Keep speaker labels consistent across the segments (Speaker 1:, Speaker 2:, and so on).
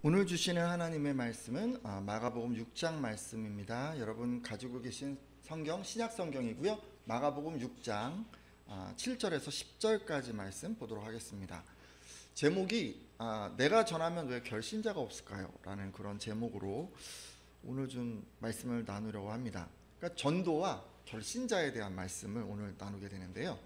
Speaker 1: 오늘 주시는 하나님의 말씀은 마가복음 6장 말씀입니다. 여러분 가지고 계신 성경 신약 성경이고요. 마가복음 6장 7절에서 10절까지 말씀 보도록 하겠습니다. 제목이 내가 전하면 왜 결신자가 없을까요? 라는 그런 제목으로 오늘 좀 말씀을 나누려고 합니다. 그러니까 전도와 결신자에 대한 말씀을 오늘 나누게 되는데요.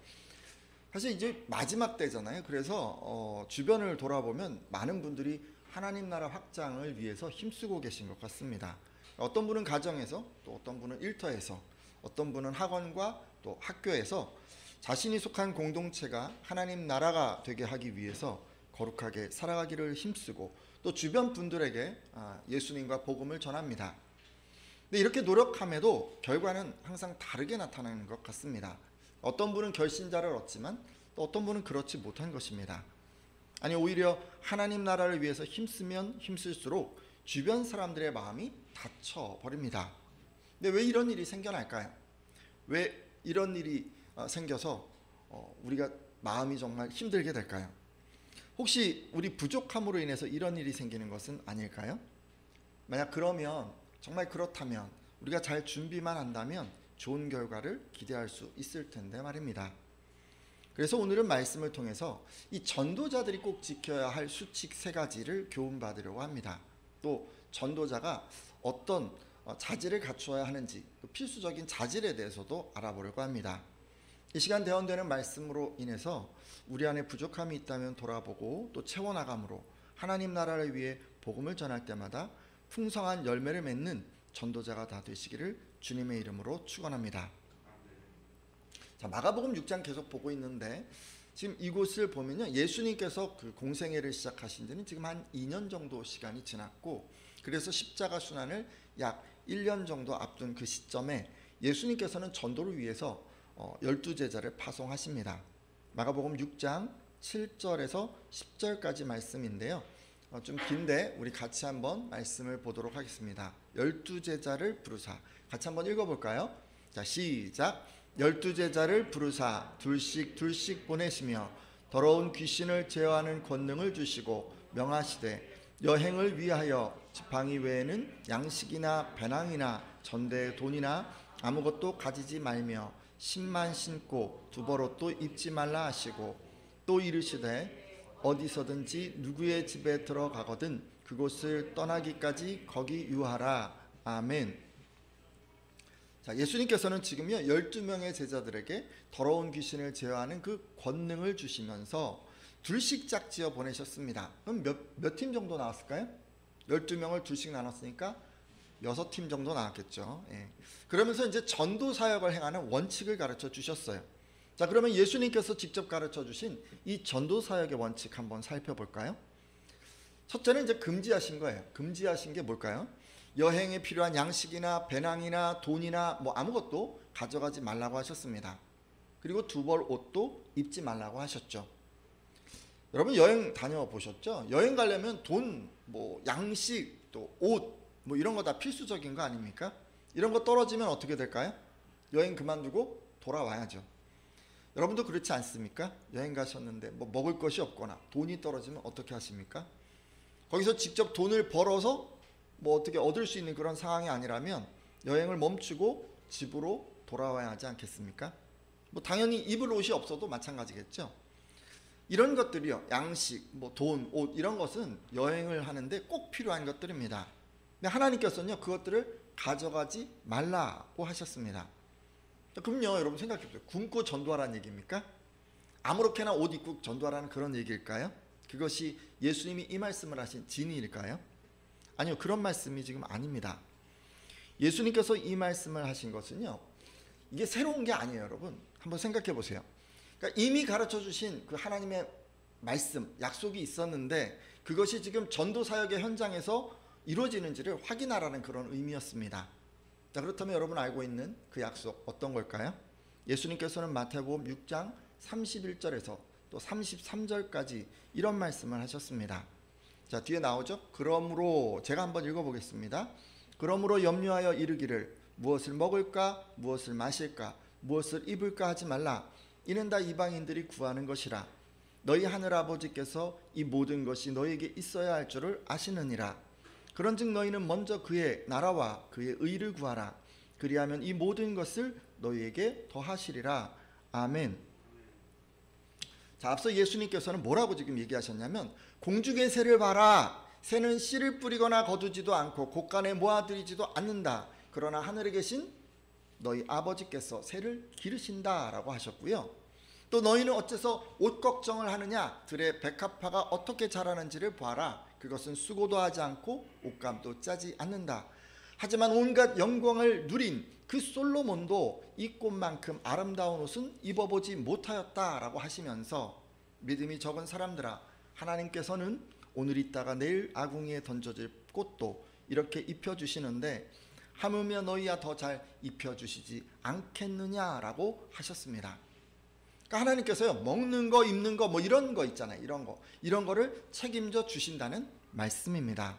Speaker 1: 사실 이제 마지막 때잖아요. 그래서 주변을 돌아보면 많은 분들이 하나님 나라 확장을 위해서 힘쓰고 계신 것 같습니다. 어떤 분은 가정에서, 또 어떤 분은 일터에서, 어떤 분은 학원과 또 학교에서 자신이 속한 공동체가 하나님 나라가 되게 하기 위해서 거룩하게 살아가기를 힘쓰고 또 주변 분들에게 예수님과 복음을 전합니다. 근데 이렇게 노력함에도 결과는 항상 다르게 나타나는 것 같습니다. 어떤 분은 결신자를 얻지만 또 어떤 분은 그렇지 못한 것입니다. 아니 오히려 하나님 나라를 위해서 힘쓰면 힘쓸수록 주변 사람들의 마음이 닫혀버립니다. 근데 왜 이런 일이 생겨날까요? 왜 이런 일이 생겨서 우리가 마음이 정말 힘들게 될까요? 혹시 우리 부족함으로 인해서 이런 일이 생기는 것은 아닐까요? 만약 그러면, 정말 그렇다면 우리가 잘 준비만 한다면 좋은 결과를 기대할 수 있을 텐데 말입니다. 그래서 오늘은 말씀을 통해서 이 전도자들이 꼭 지켜야 할 수칙 3가지를 교훈받으려고 합니다. 또 전도자가 어떤 자질을 갖추어야 하는지, 필수적인 자질에 대해서도 알아보려고 합니다. 이 시간 대언되는 말씀으로 인해서 우리 안에 부족함이 있다면 돌아보고 또 채워나감으로 하나님 나라를 위해 복음을 전할 때마다 풍성한 열매를 맺는 전도자가 다 되시기를 주님의 이름으로 축원합니다. 자, 마가복음 6장 계속 보고 있는데 지금 이곳을 보면요, 예수님께서 그 공생애를 시작하신 지는 지금 한 2년 정도 시간이 지났고, 그래서 십자가 순환을 약 1년 정도 앞둔 그 시점에 예수님께서는 전도를 위해서 12제자를 파송하십니다. 마가복음 6장 7절에서 10절까지 말씀인데요, 좀 긴데 우리 같이 한번 말씀을 보도록 하겠습니다. 12제자를 부르사, 같이 한번 읽어볼까요? 자, 시작. 12제자를 부르사 둘씩 보내시며 더러운 귀신을 제어하는 권능을 주시고 명하시되 여행을 위하여 지팡이 외에는 양식이나 배낭이나 전대의 돈이나 아무것도 가지지 말며 신만 신고 두벌옷도 입지 말라 하시고, 또 이르시되 어디서든지 누구의 집에 들어가거든 그곳을 떠나기까지 거기 유하라. 아멘. 자, 예수님께서는 지금요 12명의 제자들에게 더러운 귀신을 제어하는 그 권능을 주시면서 둘씩 짝지어 보내셨습니다. 그럼 몇 팀 정도 나왔을까요? 12명을 둘씩 나눴으니까 6팀 정도 나왔겠죠. 예. 그러면서 이제 전도 사역을 행하는 원칙을 가르쳐 주셨어요. 자, 그러면 예수님께서 직접 가르쳐 주신 이 전도 사역의 원칙 한번 살펴볼까요? 첫째는 이제 금지하신 거예요. 금지하신 게 뭘까요? 여행에 필요한 양식이나 배낭이나 돈이나 뭐 아무것도 가져가지 말라고 하셨습니다. 그리고 두벌 옷도 입지 말라고 하셨죠. 여러분 여행 다녀보셨죠? 여행 가려면 돈, 뭐 양식, 또 옷, 뭐 이런 거 다 필수적인 거 아닙니까? 이런 거 떨어지면 어떻게 될까요? 여행 그만두고 돌아와야죠. 여러분도 그렇지 않습니까? 여행 가셨는데 뭐 먹을 것이 없거나 돈이 떨어지면 어떻게 하십니까? 거기서 직접 돈을 벌어서 뭐 어떻게 얻을 수 있는 그런 상황이 아니라면 여행을 멈추고 집으로 돌아와야 하지 않겠습니까? 뭐 당연히 입을 옷이 없어도 마찬가지겠죠. 이런 것들이요, 양식, 뭐 돈, 옷 이런 것은 여행을 하는데 꼭 필요한 것들입니다. 근데 하나님께서는요 그것들을 가져가지 말라고 하셨습니다. 그럼요 여러분 생각해보세요. 굶고 전도하라는 얘기입니까? 아무렇게나 옷 입고 전도하라는 그런 얘기일까요? 그것이 예수님이 이 말씀을 하신 진리일까요? 아니요, 그런 말씀이 지금 아닙니다. 예수님께서 이 말씀을 하신 것은요, 이게 새로운 게 아니에요. 여러분 한번 생각해 보세요. 그러니까 이미 가르쳐 주신 그 하나님의 말씀, 약속이 있었는데 그것이 지금 전도 사역의 현장에서 이루어지는지를 확인하라는 그런 의미였습니다. 자, 그렇다면 여러분 알고 있는 그 약속 어떤 걸까요? 예수님께서는 마태복음 6장 31절에서 또 33절까지 이런 말씀을 하셨습니다. 자, 뒤에 나오죠? 그러므로 제가 한번 읽어보겠습니다. 그러므로 염려하여 이르기를 무엇을 먹을까 무엇을 마실까 무엇을 입을까 하지 말라. 이는 다 이방인들이 구하는 것이라. 너희 하늘 아버지께서 이 모든 것이 너희에게 있어야 할 줄을 아시느니라. 그런즉 너희는 먼저 그의 나라와 그의 의를 구하라. 그리하면 이 모든 것을 너희에게 더하시리라. 아멘. 자, 앞서 예수님께서는 뭐라고 지금 얘기하셨냐면, 공중의 새를 봐라. 새는 씨를 뿌리거나 거두지도 않고 곳간에 모아들이지도 않는다. 그러나 하늘에 계신 너희 아버지께서 새를 기르신다라고 하셨고요. 또 너희는 어째서 옷 걱정을 하느냐? 들의 백합화가 어떻게 자라는지를 보아라. 그것은 수고도 하지 않고 옷감도 짜지 않는다. 하지만 온갖 영광을 누린 그 솔로몬도 이 꽃만큼 아름다운 옷은 입어보지 못하였다라고 하시면서, 믿음이 적은 사람들아, 하나님께서는 오늘 있다가 내일 아궁이에 던져질 꽃도 이렇게 입혀주시는데 하물며 너희야 더 잘 입혀주시지 않겠느냐라고 하셨습니다. 그러니까 하나님께서요, 먹는 거 입는 거 뭐 이런 거 있잖아요. 이런 거를 책임져 주신다는 말씀입니다.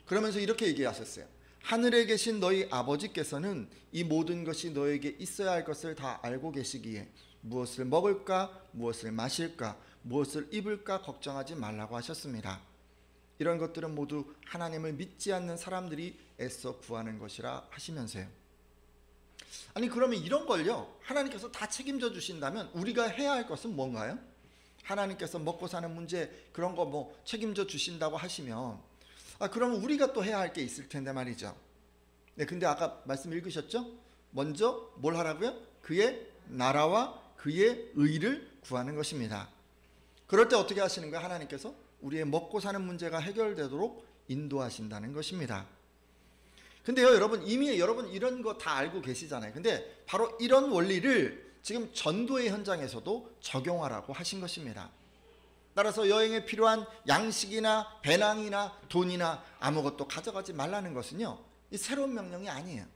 Speaker 1: 그러면서 이렇게 얘기하셨어요. 하늘에 계신 너희 아버지께서는 이 모든 것이 너에게 있어야 할 것을 다 알고 계시기에 무엇을 먹을까, 무엇을 마실까, 무엇을 입을까 걱정하지 말라고 하셨습니다. 이런 것들은 모두 하나님을 믿지 않는 사람들이 애써 구하는 것이라 하시면서요. 아니, 그러면 이런 걸요, 하나님께서 다 책임져 주신다면 우리가 해야 할 것은 뭔가요? 하나님께서 먹고 사는 문제 그런 거 뭐 책임져 주신다고 하시면, 그러면 우리가 또 해야 할 게 있을 텐데 말이죠. 네, 근데 아까 말씀 읽으셨죠? 먼저 뭘 하라고요? 그의 나라와 그의 의를 구하는 것입니다. 그럴 때 어떻게 하시는 거예요? 하나님께서 우리의 먹고 사는 문제가 해결되도록 인도하신다는 것입니다. 근데요, 여러분, 이미 여러분 이런 거 다 알고 계시잖아요. 근데 바로 이런 원리를 지금 전도의 현장에서도 적용하라고 하신 것입니다. 따라서 여행에 필요한 양식이나 배낭이나 돈이나 아무것도 가져가지 말라는 것은요, 이 새로운 명령이 아니에요.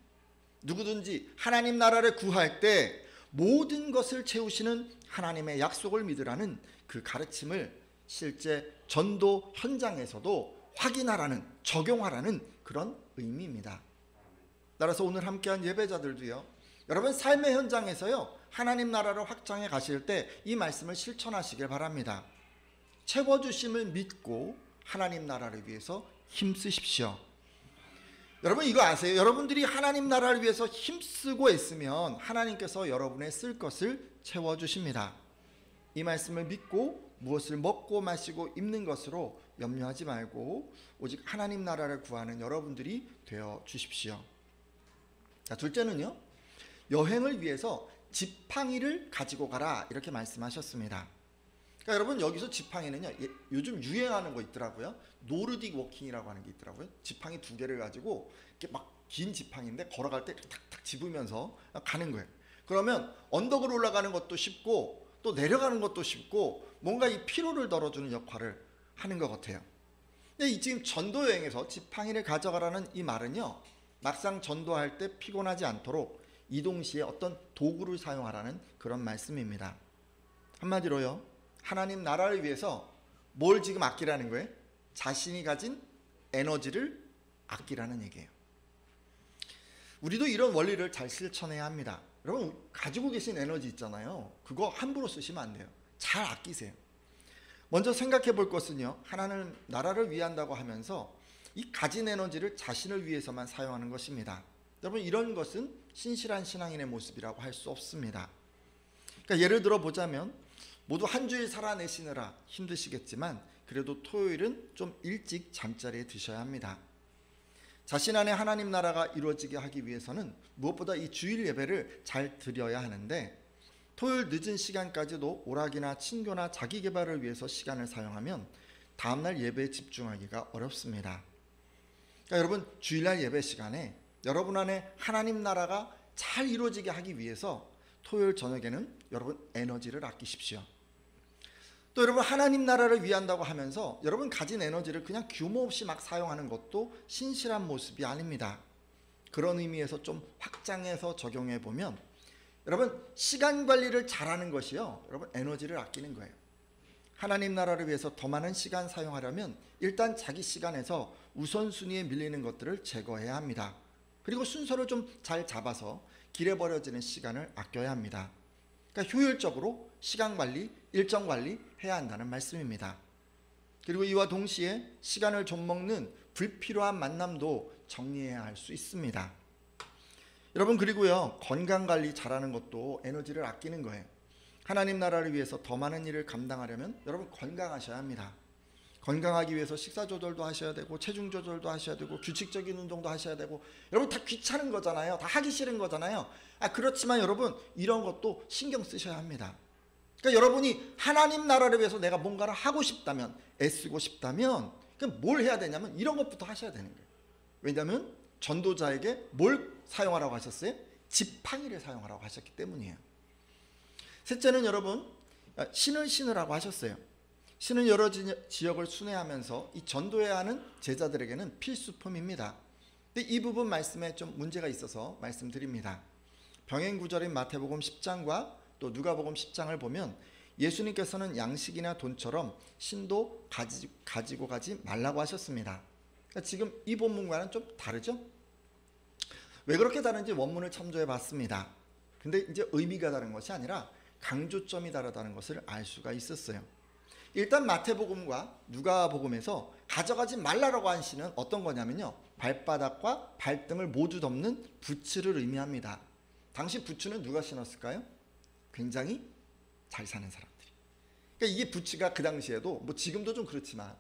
Speaker 1: 누구든지 하나님 나라를 구할 때 모든 것을 채우시는 하나님의 약속을 믿으라는 그 가르침을 실제 전도 현장에서도 확인하라는, 적용하라는 그런 의미입니다. 따라서 오늘 함께한 예배자들도요, 여러분 삶의 현장에서요, 하나님 나라를 확장해 가실 때 이 말씀을 실천하시길 바랍니다. 채워주심을 믿고 하나님 나라를 위해서 힘쓰십시오. 여러분 이거 아세요? 여러분들이 하나님 나라를 위해서 힘쓰고 있으면 하나님께서 여러분의 쓸 것을 채워주십니다. 이 말씀을 믿고 무엇을 먹고 마시고 입는 것으로 염려하지 말고 오직 하나님 나라를 구하는 여러분들이 되어 주십시오. 자, 둘째는요, 여행을 위해서 지팡이를 가지고 가라 이렇게 말씀하셨습니다. 그러니까 여러분 여기서 지팡이는요, 요즘 유행하는 거 있더라고요. 노르딕 워킹이라고 하는 게 있더라고요. 지팡이 2개를 가지고 이렇게 막 긴 지팡이인데 걸어갈 때 탁탁 집으면서 가는 거예요. 그러면 언덕을 올라가는 것도 쉽고 또 내려가는 것도 쉽고 뭔가 이 피로를 덜어주는 역할을 하는 것 같아요. 근데 이 지금 전도 여행에서 지팡이를 가져가라는 이 말은요, 막상 전도할 때 피곤하지 않도록 이동 시에 어떤 도구를 사용하라는 그런 말씀입니다. 한마디로요, 하나님 나라를 위해서 뭘 지금 아끼라는 거예요? 자신이 가진 에너지를 아끼라는 얘기예요. 우리도 이런 원리를 잘 실천해야 합니다. 여러분 가지고 계신 에너지 있잖아요. 그거 함부로 쓰시면 안 돼요. 잘 아끼세요. 먼저 생각해 볼 것은요, 하나님 나라를 위한다고 하면서 이 가진 에너지를 자신을 위해서만 사용하는 것입니다. 여러분 이런 것은 신실한 신앙인의 모습이라고 할 수 없습니다. 그러니까 예를 들어 보자면 모두 한 주일 살아내시느라 힘드시겠지만 그래도 토요일은 좀 일찍 잠자리에 드셔야 합니다. 자신 안에 하나님 나라가 이루어지게 하기 위해서는 무엇보다 이 주일 예배를 잘 드려야 하는데, 토요일 늦은 시간까지도 오락이나 친교나 자기 개발을 위해서 시간을 사용하면 다음날 예배에 집중하기가 어렵습니다. 그러니까 여러분 주일날 예배 시간에 여러분 안에 하나님 나라가 잘 이루어지게 하기 위해서 토요일 저녁에는 여러분 에너지를 아끼십시오. 또 여러분 하나님 나라를 위한다고 하면서 여러분 가진 에너지를 그냥 규모 없이 막 사용하는 것도 신실한 모습이 아닙니다. 그런 의미에서 좀 확장해서 적용해 보면 여러분 시간 관리를 잘하는 것이요, 여러분 에너지를 아끼는 거예요. 하나님 나라를 위해서 더 많은 시간 사용하려면 일단 자기 시간에서 우선순위에 밀리는 것들을 제거해야 합니다. 그리고 순서를 좀 잘 잡아서 길에 버려지는 시간을 아껴야 합니다. 그러니까 효율적으로 시간 관리, 일정 관리 해야 한다는 말씀입니다. 그리고 이와 동시에 시간을 좀 먹는 불필요한 만남도 정리해야 할 수 있습니다. 여러분, 그리고요, 건강 관리 잘하는 것도 에너지를 아끼는 거예요. 하나님 나라를 위해서 더 많은 일을 감당하려면 여러분 건강하셔야 합니다. 건강하기 위해서 식사 조절도 하셔야 되고 체중 조절도 하셔야 되고 규칙적인 운동도 하셔야 되고, 여러분 다 귀찮은 거잖아요. 다 하기 싫은 거잖아요. 그렇지만 여러분 이런 것도 신경 쓰셔야 합니다. 그러니까 여러분이 하나님 나라를 위해서 내가 뭔가를 하고 싶다면, 애쓰고 싶다면 그럼 뭘 해야 되냐면 이런 것부터 하셔야 되는 거예요. 왜냐하면 전도자에게 뭘 사용하라고 하셨어요? 지팡이를 사용하라고 하셨기 때문이에요. 셋째는 여러분, 신을 신으라고 하셨어요. 신은 여러 지역을 순회하면서 이 전도해야 하는 제자들에게는 필수품입니다. 근데 이 부분 말씀에 좀 문제가 있어서 말씀드립니다. 병행 구절인 마태복음 10장과 또 누가복음 10장을 보면 예수님께서는 양식이나 돈처럼 신도 가지고 가지 말라고 하셨습니다. 그러니까 지금 이 본문과는 좀 다르죠? 왜 그렇게 다른지 원문을 참조해 봤습니다. 근데 이제 의미가 다른 것이 아니라 강조점이 다르다는 것을 알 수가 있었어요. 일단 마태복음과 누가복음에서 가져가지 말라라고 한 신은 어떤 거냐면요, 발바닥과 발등을 모두 덮는 부츠를 의미합니다. 당시 부츠는 누가 신었을까요? 굉장히 잘 사는 사람들이. 그러니까 이게 부츠가 그 당시에도 뭐 지금도 좀 그렇지만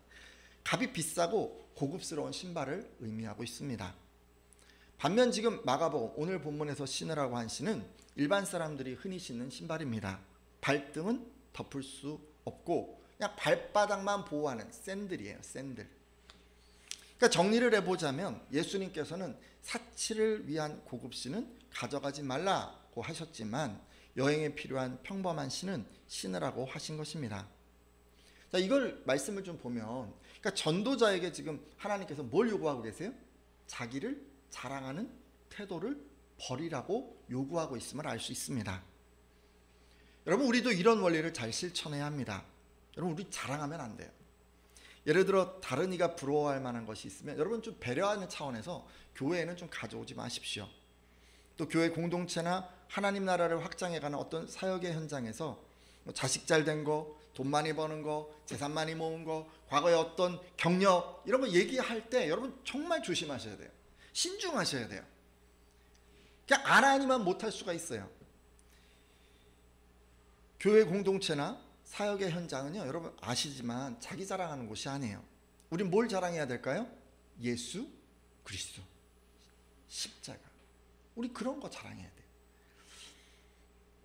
Speaker 1: 값이 비싸고 고급스러운 신발을 의미하고 있습니다. 반면 지금 마가복음 오늘 본문에서 신으라고 한 신은 일반 사람들이 흔히 신는 신발입니다. 발등은 덮을 수 없고 그냥 발바닥만 보호하는 샌들이에요. 샌들. 그러니까 정리를 해보자면 예수님께서는 사치를 위한 고급 신은 가져가지 말라고 하셨지만 여행에 필요한 평범한 신은 신으라고 하신 것입니다. 자, 이걸 말씀을 좀 보면, 그러니까 전도자에게 지금 하나님께서 뭘 요구하고 계세요? 자기를 자랑하는 태도를 버리라고 요구하고 있음을 알 수 있습니다. 여러분, 우리도 이런 원리를 잘 실천해야 합니다. 여러분, 우리 자랑하면 안 돼요. 예를 들어 다른 이가 부러워할 만한 것이 있으면 여러분 좀 배려하는 차원에서 교회에는 좀 가져오지 마십시오. 또 교회 공동체나 하나님 나라를 확장해가는 어떤 사역의 현장에서 자식 잘 된 거, 돈 많이 버는 거, 재산 많이 모은 거, 과거의 어떤 경력 이런 거 얘기할 때 여러분 정말 조심하셔야 돼요. 신중하셔야 돼요. 그냥 안 하니만 못할 수가 있어요. 교회 공동체나 사역의 현장은요, 여러분 아시지만 자기 자랑하는 곳이 아니에요. 우린 뭘 자랑해야 될까요? 예수 그리스도, 십자가. 우리 그런 거 자랑해야 돼요.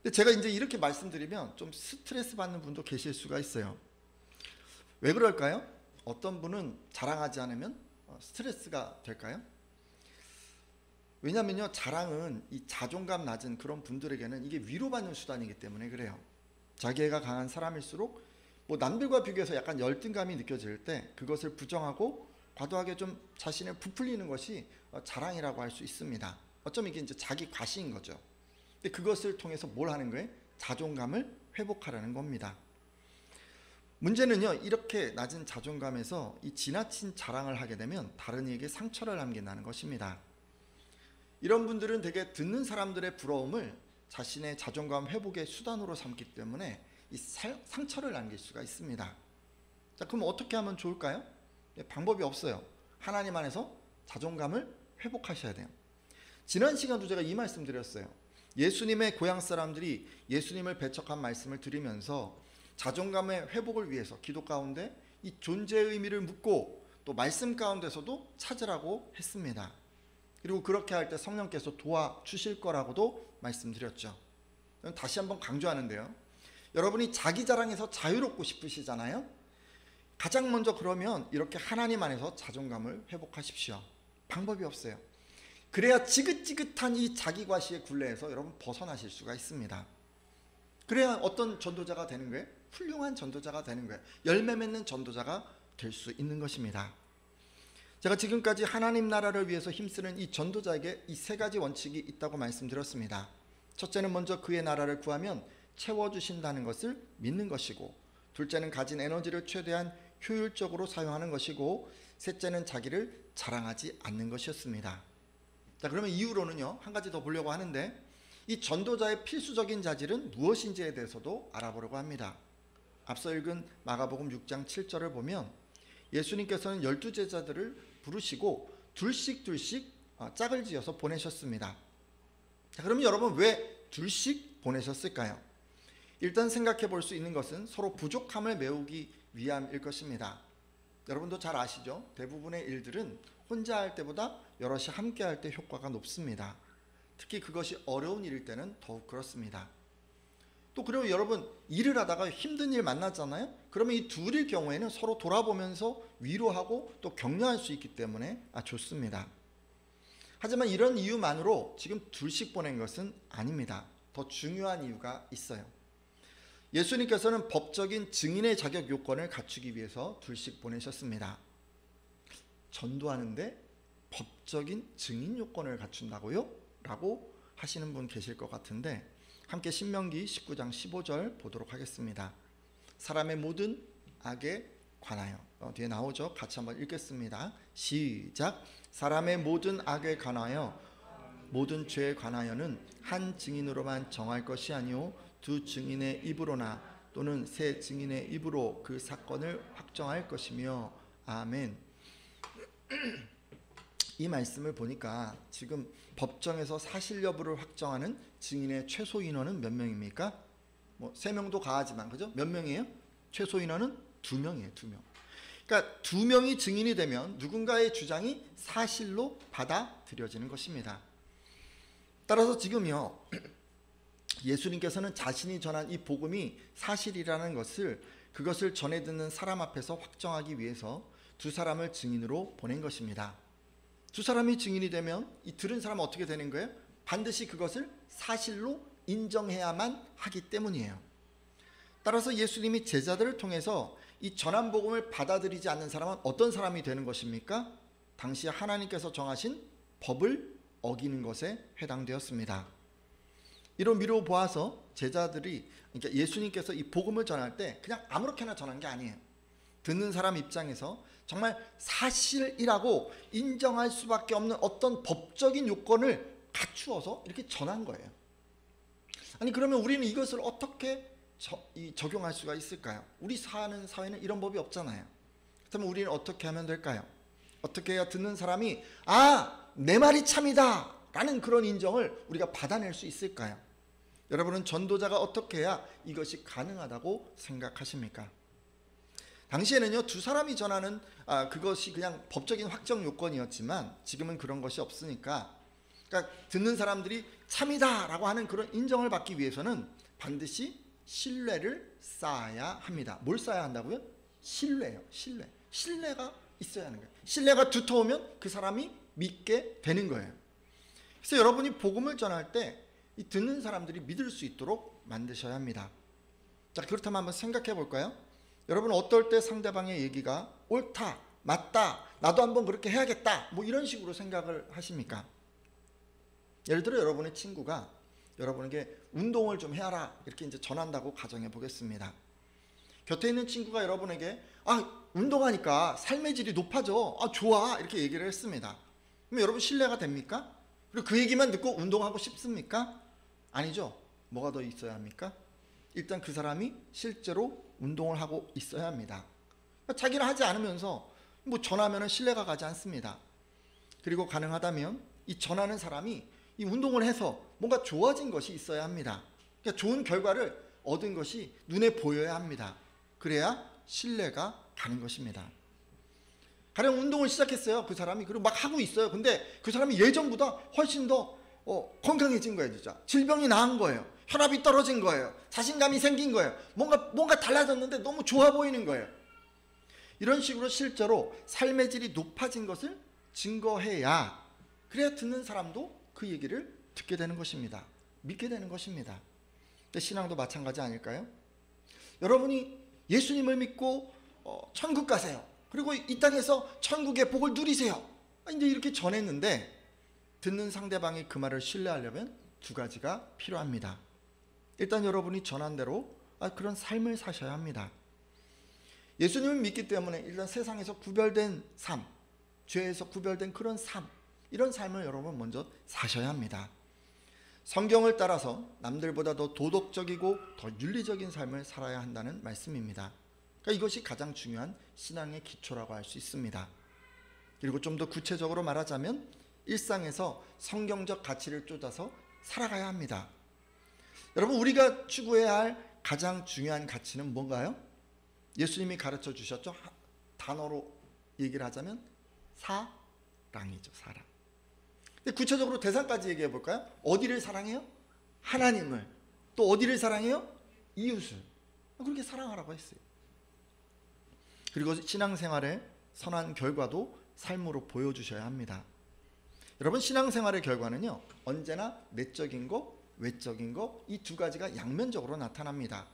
Speaker 1: 근데 제가 이제 이렇게 말씀드리면 좀 스트레스 받는 분도 계실 수가 있어요. 왜 그럴까요? 어떤 분은 자랑하지 않으면 스트레스가 될까요? 왜냐면요, 자랑은 이 자존감 낮은 그런 분들에게는 이게 위로받는 수단이기 때문에 그래요. 자기애가 강한 사람일수록 뭐 남들과 비교해서 약간 열등감이 느껴질 때 그것을 부정하고 과도하게 좀 자신을 부풀리는 것이 자랑이라고 할 수 있습니다. 어쩌면 이게 이제 자기 과시인 거죠. 근데 그것을 통해서 뭘 하는 거예요? 자존감을 회복하라는 겁니다. 문제는요, 이렇게 낮은 자존감에서 이 지나친 자랑을 하게 되면 다른 이에게 상처를 남긴다는 것입니다. 이런 분들은 되게 듣는 사람들의 부러움을 자신의 자존감 회복의 수단으로 삼기 때문에 이 상처를 남길 수가 있습니다. 자, 그럼 어떻게 하면 좋을까요? 방법이 없어요. 하나님 안에서 자존감을 회복하셔야 돼요. 지난 시간도 제가 이 말씀 드렸어요. 예수님의 고향 사람들이 예수님을 배척한 말씀을 드리면서 자존감의 회복을 위해서 기도 가운데 이 존재의 의미를 묻고 또 말씀 가운데서도 찾으라고 했습니다. 그리고 그렇게 할 때 성령께서 도와주실 거라고도 말씀드렸죠. 다시 한번 강조하는데요, 여러분이 자기 자랑에서 자유롭고 싶으시잖아요. 가장 먼저 그러면 이렇게 하나님 안에서 자존감을 회복하십시오. 방법이 없어요. 그래야 지긋지긋한 이 자기 과시의 굴레에서 여러분 벗어나실 수가 있습니다. 그래야 어떤 전도자가 되는 거예요? 훌륭한 전도자가 되는 거예요. 열매 맺는 전도자가 될 수 있는 것입니다. 제가 지금까지 하나님 나라를 위해서 힘쓰는 이 전도자에게 이 세 가지 원칙이 있다고 말씀드렸습니다. 첫째는 먼저 그의 나라를 구하면 채워주신다는 것을 믿는 것이고, 둘째는 가진 에너지를 최대한 효율적으로 사용하는 것이고, 셋째는 자기를 자랑하지 않는 것이었습니다. 자, 그러면 이후로는요, 한 가지 더 보려고 하는데, 이 전도자의 필수적인 자질은 무엇인지에 대해서도 알아보려고 합니다. 앞서 읽은 마가복음 6장 7절을 보면 예수님께서는 12제자들을 부르시고 둘씩 짝을 지어서 보내셨습니다. 자, 그러면 여러분 왜 둘씩 보내셨을까요? 일단 생각해 볼 수 있는 것은 서로 부족함을 메우기 위함일 것입니다. 여러분도 잘 아시죠? 대부분의 일들은 혼자 할 때보다 여럿이 함께 할 때 효과가 높습니다. 특히 그것이 어려운 일일 때는 더욱 그렇습니다. 또 그리고 여러분 일을 하다가 힘든 일 만났잖아요. 그러면 이 둘일 경우에는 서로 돌아보면서 위로하고 또 격려할 수 있기 때문에 좋습니다. 하지만 이런 이유만으로 지금 둘씩 보낸 것은 아닙니다. 더 중요한 이유가 있어요. 예수님께서는 법적인 증인의 자격 요건을 갖추기 위해서 둘씩 보내셨습니다. 전도하는데 법적인 증인 요건을 갖춘다고요? 라고 하시는 분 계실 것 같은데 함께 신명기 19장 15절 보도록 하겠습니다. 사람의 모든 악에 관하여, 뒤에 나오죠? 같이 한번 읽겠습니다. 시작. 사람의 모든 악에 관하여 모든 죄에 관하여는 한 증인으로만 정할 것이 아니오 두 증인의 입으로나 또는 세 증인의 입으로 그 사건을 확정할 것이며. 아멘. 이 말씀을 보니까 지금 법정에서 사실 여부를 확정하는 증인의 최소 인원은 몇 명입니까? 3명도 가하지만 그죠? 몇 명이에요? 최소 인원은 2명이에요. 2명. 그러니까 2명이 증인이 되면 누군가의 주장이 사실로 받아들여지는 것입니다. 따라서 지금요 예수님께서는 자신이 전한 이 복음이 사실이라는 것을 그것을 전해 듣는 사람 앞에서 확정하기 위해서 두 사람을 증인으로 보낸 것입니다. 두 사람이 증인이 되면 이 들은 사람은 어떻게 되는 거예요? 반드시 그것을 사실로 인정해야만 하기 때문이에요. 따라서 예수님이 제자들을 통해서 이 전한 복음을 받아들이지 않는 사람은 어떤 사람이 되는 것입니까? 당시 하나님께서 정하신 법을 어기는 것에 해당되었습니다. 이로 미루어 보아서 제자들이, 그러니까 예수님께서 이 복음을 전할 때 그냥 아무렇게나 전한 게 아니에요. 듣는 사람 입장에서 정말 사실이라고 인정할 수밖에 없는 어떤 법적인 요건을 갖추어서 이렇게 전한 거예요. 아니 그러면 우리는 이것을 어떻게 적용할 수가 있을까요? 우리 사는 사회는 이런 법이 없잖아요. 그렇다면 우리는 어떻게 하면 될까요? 어떻게 해야 듣는 사람이 내 말이 참이다 라는 그런 인정을 우리가 받아낼 수 있을까요? 여러분은 전도자가 어떻게 해야 이것이 가능하다고 생각하십니까? 당시에는요 두 사람이 전하는 그것이 그냥 법적인 확정 요건이었지만 지금은 그런 것이 없으니까, 그러니까 듣는 사람들이 참이다 라고 하는 그런 인정을 받기 위해서는 반드시 신뢰를 쌓아야 합니다. 뭘 쌓아야 한다고요? 신뢰예요. 신뢰가 있어야 하는 거예요. 신뢰가 두터우면 그 사람이 믿게 되는 거예요. 그래서 여러분이 복음을 전할 때 이 듣는 사람들이 믿을 수 있도록 만드셔야 합니다. 자, 그렇다면 한번 생각해 볼까요? 여러분 어떨 때 상대방의 얘기가 옳다, 맞다, 나도 한번 그렇게 해야겠다 이런 식으로 생각을 하십니까? 예를 들어 여러분의 친구가 여러분에게 운동을 좀 해라 이렇게 이제 전한다고 가정해 보겠습니다. 곁에 있는 친구가 여러분에게 운동하니까 삶의 질이 높아져, 좋아 이렇게 얘기를 했습니다. 그럼 여러분 신뢰가 됩니까? 그리고 그 얘기만 듣고 운동하고 싶습니까? 아니죠. 뭐가 더 있어야 합니까? 일단 그 사람이 실제로 운동을 하고 있어야 합니다. 자기는 하지 않으면서 전하면 신뢰가 가지 않습니다. 그리고 가능하다면 이 전하는 사람이 이 운동을 해서 뭔가 좋아진 것이 있어야 합니다. 그러니까 좋은 결과를 얻은 것이 눈에 보여야 합니다. 그래야 신뢰가 가는 것입니다. 가령 운동을 시작했어요. 그 사람이. 그리고 막 하고 있어요. 근데 그 사람이 예전보다 훨씬 더 건강해진 거예요. 진짜 질병이 나은 거예요. 혈압이 떨어진 거예요. 자신감이 생긴 거예요. 뭔가 달라졌는데 너무 좋아 보이는 거예요. 이런 식으로 실제로 삶의 질이 높아진 것을 증거해야, 그래야 듣는 사람도 그 얘기를 듣게 되는 것입니다. 믿게 되는 것입니다. 근데 신앙도 마찬가지 아닐까요? 여러분이 예수님을 믿고 천국 가세요. 그리고 이 땅에서 천국의 복을 누리세요. 이제 이렇게 전했는데 듣는 상대방이 그 말을 신뢰하려면 두 가지가 필요합니다. 일단 여러분이 전한 대로 그런 삶을 사셔야 합니다. 예수님을 믿기 때문에 일단 세상에서 구별된 삶, 죄에서 구별된 그런 삶, 이런 삶을 여러분 먼저 사셔야 합니다. 성경을 따라서 남들보다 더 도덕적이고 더 윤리적인 삶을 살아야 한다는 말씀입니다. 그러니까 이것이 가장 중요한 신앙의 기초라고 할 수 있습니다. 그리고 좀 더 구체적으로 말하자면 일상에서 성경적 가치를 쫓아서 살아가야 합니다. 여러분, 우리가 추구해야 할 가장 중요한 가치는 뭔가요? 예수님이 가르쳐 주셨죠. 단어로 얘기를 하자면 사랑이죠. 사랑. 근데 구체적으로 대상까지 얘기해 볼까요? 어디를 사랑해요? 하나님을. 또 어디를 사랑해요? 이웃을. 그렇게 사랑하라고 했어요. 그리고 신앙생활의 선한 결과도 삶으로 보여주셔야 합니다. 여러분, 신앙생활의 결과는요, 언제나 내적인 거, 외적인 거, 이 두 가지가 양면적으로 나타납니다.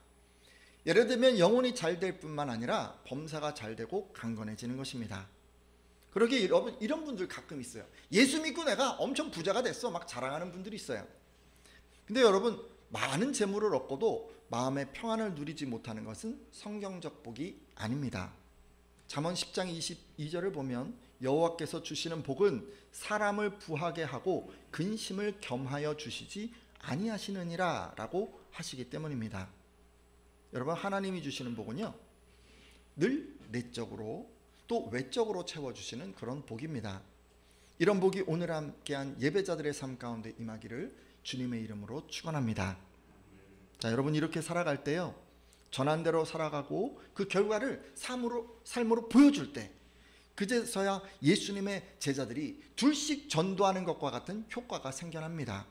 Speaker 1: 예를 들면 영혼이 잘 될 뿐만 아니라 범사가 잘 되고 강건해지는 것입니다. 그러기에 여러분, 이런 분들 가끔 있어요. 예수 믿고 내가 엄청 부자가 됐어 막 자랑하는 분들이 있어요. 근데 여러분, 많은 재물을 얻고도 마음의 평안을 누리지 못하는 것은 성경적 복이 아닙니다. 잠언 10장 22절을 보면 여호와께서 주시는 복은 사람을 부하게 하고 근심을 겸하여 주시지 아니하시느니라 라고 하시기 때문입니다. 여러분, 하나님이 주시는 복은요, 늘 내적으로 또 외적으로 채워주시는 그런 복입니다. 이런 복이 오늘 함께한 예배자들의 삶 가운데 임하기를 주님의 이름으로 축원합니다. 자, 여러분, 이렇게 살아갈 때요, 전한대로 살아가고 그 결과를 삶으로 보여줄 때, 그제서야 예수님의 제자들이 둘씩 전도하는 것과 같은 효과가 생겨납니다.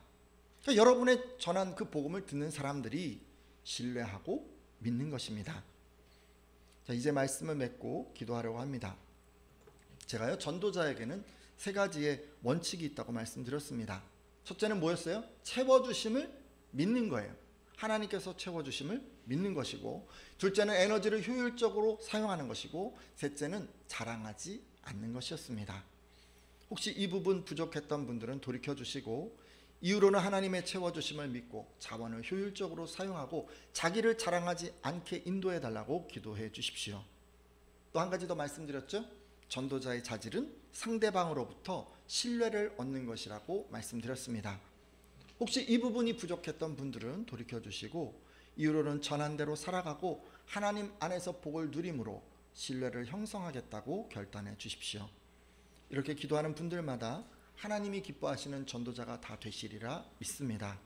Speaker 1: 그러니까 여러분의 전한 그 복음을 듣는 사람들이 신뢰하고 믿는 것입니다. 자, 이제 말씀을 맺고 기도하려고 합니다. 제가요, 전도자에게는 세 가지의 원칙이 있다고 말씀드렸습니다. 첫째는 뭐였어요? 채워주심을 믿는 거예요. 하나님께서 채워주심을 믿는 것이고, 둘째는 에너지를 효율적으로 사용하는 것이고, 셋째는 자랑하지 않는 것이었습니다. 혹시 이 부분 부족했던 분들은 돌이켜주시고, 이후로는 하나님의 채워주심을 믿고 자원을 효율적으로 사용하고 자기를 자랑하지 않게 인도해달라고 기도해 주십시오. 또 한 가지 더 말씀드렸죠. 전도자의 자질은 상대방으로부터 신뢰를 얻는 것이라고 말씀드렸습니다. 혹시 이 부분이 부족했던 분들은 돌이켜주시고 이후로는 전한 대로 살아가고 하나님 안에서 복을 누림으로 신뢰를 형성하겠다고 결단해 주십시오. 이렇게 기도하는 분들마다 하나님이 기뻐하시는 전도자가 다 되시리라 믿습니다.